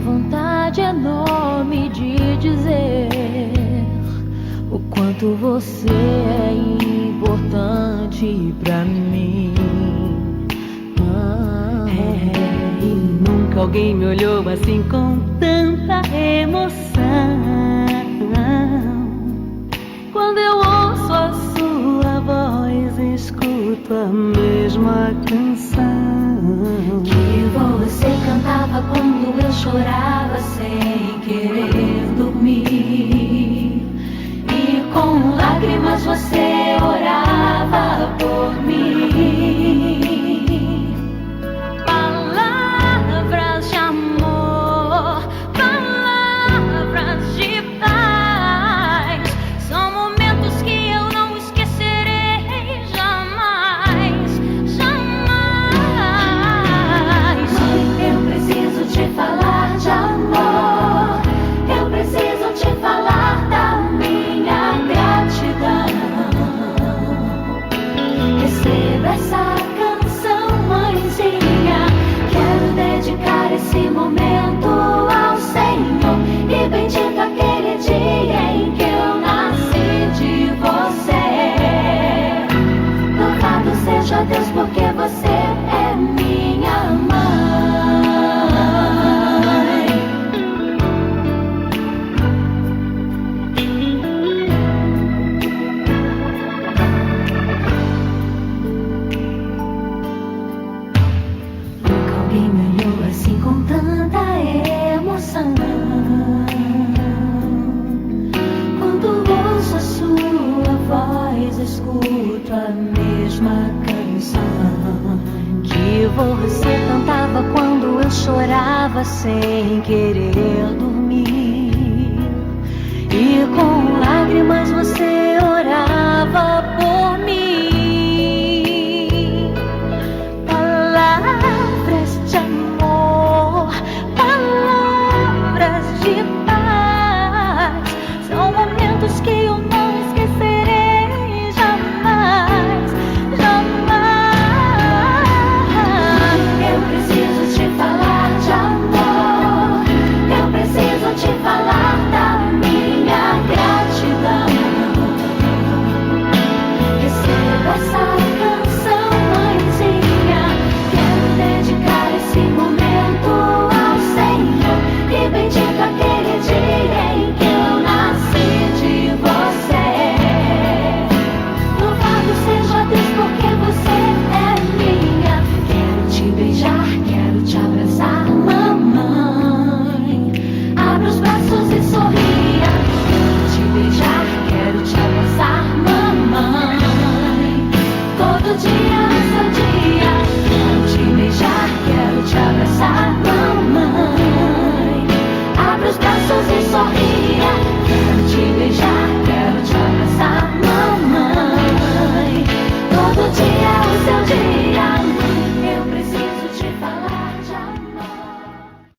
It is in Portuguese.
vontade enorme de dizer o quanto você é importante pra mim. E nunca alguém me olhou assim com tanta emoção. Quando eu ouço a sua voz, escuto a mesma canção que você cantava quando eu chorava sem querer dormir. E com lágrimas você orava por mim. Palavras de amor, palavras de paz, são momentos que eu não esquecerei jamais, jamais. Mãe, eu preciso te falar de amor, eu preciso te falar da minha gratidão. Receba essa canção, mãezinha. Quero dedicar esse momento ao Senhor. E bendito aquele dia em que eu nasci de você. Louvado seja Deus, porque você é minha mãe. Nunca alguém me olhou assim com tanta emoção. Quando ouço a sua voz, escuto a mesma canção que você cantava quando eu chorava sem querer dormir. E com lágrimas você